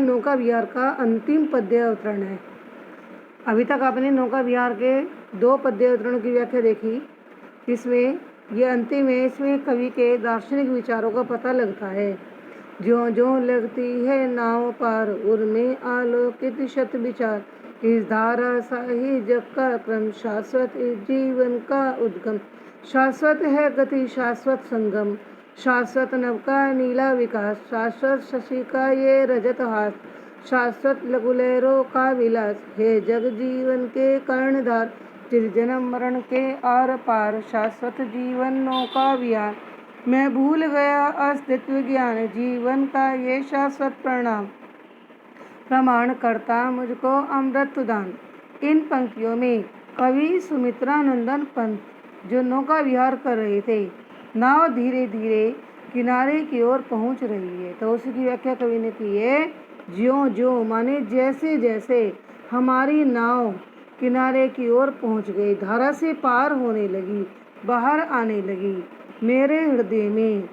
नौका विहार का अंतिम पद्य अवतरण है। अभी तक आपने नौका विहार के 2 पद्य अवतरणों की व्याख्या देखी। इसमें ये अंतिम है, इसमें कवि के दार्शनिक विचारों का पता लगता है। ज्यों ज्यों लगती है नाव पार, उर्मे आलोकित शत विचार। इस धारा सा ही जग का क्रम, शाश्वत इस जीवन का उद्गम। शाश्वत है गति शाश्वत संगम, शाश्वत नव का नीला विकास। शाश्वत शशि का ये रजत हास, शाश्वत लघु लहरों का विलास। हे जग जीवन के कर्णधार, चिर जन्म मरण के आर पार। शाश्वत जीवन नौका विहार, मैं भूल गया अस्तित्व ज्ञान। जीवन का ये शाश्वत प्रमाण करता मुझको अमृत दान। इन पंक्तियों में कवि सुमित्रानंदन पंत जो नौका विहार कर रहे थे, नाव धीरे धीरे किनारे की ओर पहुंच रही है, तो उसकी व्याख्या कवि ने की है। ज्यों ज्यों माने जैसे जैसे हमारी नाव किनारे की ओर पहुंच गई, धारा से पार होने लगी, बाहर आने लगी, मेरे हृदय में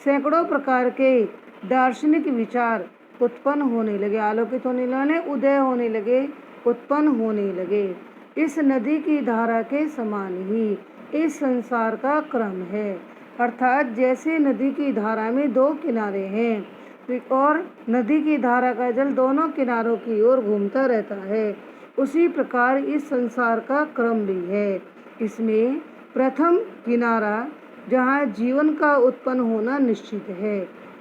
सैकड़ों प्रकार के दार्शनिक विचार उत्पन्न होने लगे, आलोकित होने लगे, उदय होने लगे, उत्पन्न होने लगे। इस नदी की धारा के समान ही इस संसार का क्रम है, अर्थात जैसे नदी की धारा में 2 किनारे हैं और नदी की धारा का जल दोनों किनारों की ओर घूमता रहता है, उसी प्रकार इस संसार का क्रम भी है। इसमें प्रथम किनारा जहाँ जीवन का उत्पन्न होना निश्चित है,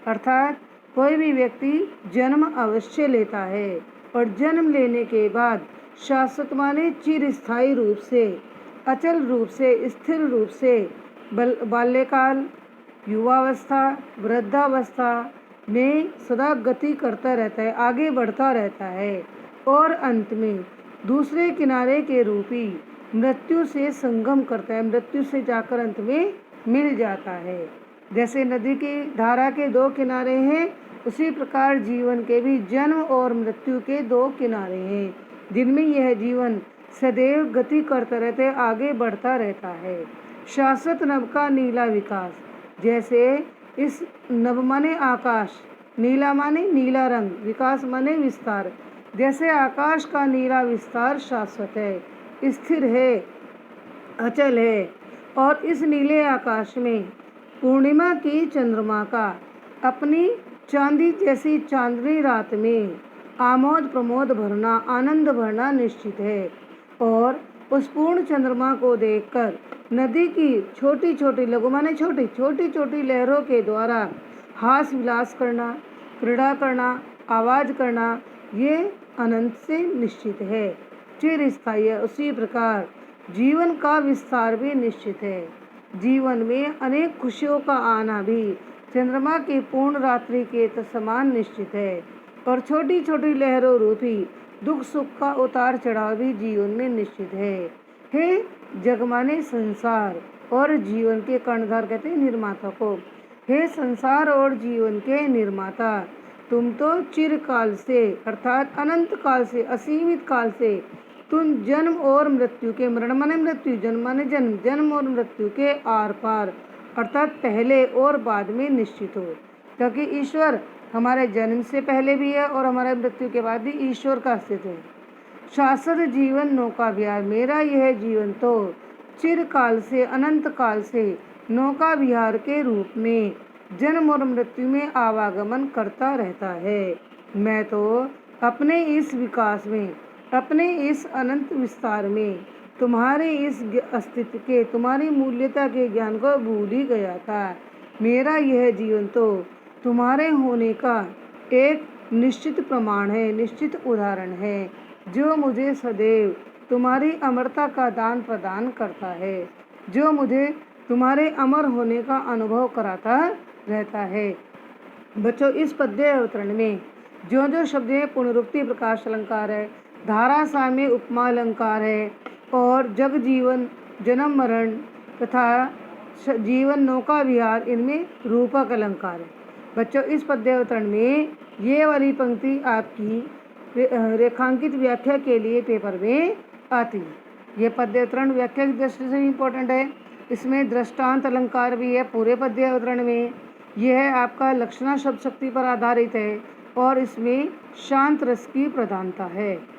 अर्थात कोई भी व्यक्ति जन्म अवश्य लेता है और जन्म लेने के बाद शाश्वत माने चिरस्थायी रूप से, अचल रूप से, स्थिर रूप से बाल्यकाल, युवावस्था, वृद्धावस्था में सदा गति करता रहता है, आगे बढ़ता रहता है और अंत में दूसरे किनारे के रूपी मृत्यु से संगम करता है, मृत्यु से जाकर अंत में मिल जाता है। जैसे नदी की धारा के 2 किनारे हैं, उसी प्रकार जीवन के भी जन्म और मृत्यु के 2 किनारे हैं, जिनमें यह जीवन सदैव गति करता रहता है, आगे बढ़ता रहता है। शाश्वत नभ का नीला विकास, जैसे इस नभ माने आकाश, नीला माने नीला रंग, विकास माने विस्तार। जैसे आकाश का नीला विस्तार शाश्वत है, स्थिर है, अचल है, और इस नीले आकाश में पूर्णिमा की चंद्रमा का अपनी चांदी जैसी चांदनी रात में आमोद प्रमोद भरना, आनंद भरना निश्चित है। और उस पूर्ण चंद्रमा को देखकर नदी की छोटी छोटी, लघु माने छोटी छोटी लहरों के द्वारा हास विलास करना, क्रीड़ा करना, आवाज करना, ये अनंत से निश्चित है, चिरस्थायी है। उसी प्रकार जीवन का विस्तार भी निश्चित है। जीवन में अनेक खुशियों का आना भी चंद्रमा की पूर्ण रात्रि के समान निश्चित है और छोटी छोटी लहरों रूपी दुख सुख का उतार चढ़ाव भी जीवन में निश्चित है। हे जग माने संसार और जीवन के कर्णधार कहते हैं निर्माता को। हे संसार और जीवन के निर्माता, तुम तो चिरकाल से अर्थात अनंत काल से, असीमित काल से तुम जन्म और मृत्यु के, मरण माने मृत्यु, जन्म माने जन्म, जन्म और मृत्यु के आर पार अर्थात पहले और बाद में निश्चित हो, क्योंकि ईश्वर हमारे जन्म से पहले भी है और हमारे मृत्यु के बाद भी ईश्वर का अस्तित्व है। शाश्वत जीवन नौका विहार, मेरा यह जीवन तो चिरकाल से, अनंत काल से नौका विहार के रूप में जन्म और मृत्यु में आवागमन करता रहता है। मैं तो अपने इस विकास में, अपने इस अनंत विस्तार में तुम्हारे इस अस्तित्व के, तुम्हारी मूल्यता के ज्ञान को भूल ही गया था। मेरा यह जीवन तो तुम्हारे होने का एक निश्चित प्रमाण है, निश्चित उदाहरण है, जो मुझे सदैव तुम्हारी अमरता का दान प्रदान करता है, जो मुझे तुम्हारे अमर होने का अनुभव कराता रहता है। बच्चों, इस पद्य अवतरण में जो जो शब्द है पुनरुक्ति प्रकाश अलंकार है, धारा सा में उपमा अलंकार है और जग जीवन जन्म मरण तथा जीवन नौका विहार, इनमें रूपक अलंकार है। बच्चों, इस पद्य अवतरण में ये वाली पंक्ति आपकी रेखांकित व्याख्या के लिए पेपर में आती है। ये पद्य अवतरण व्याख्या की दृष्टि से इम्पोर्टेंट है। इसमें दृष्टांत अलंकार भी है पूरे पद्य अवतरण में। यह आपका लक्षणा शब्द शक्ति पर आधारित है और इसमें शांत रस की प्रधानता है।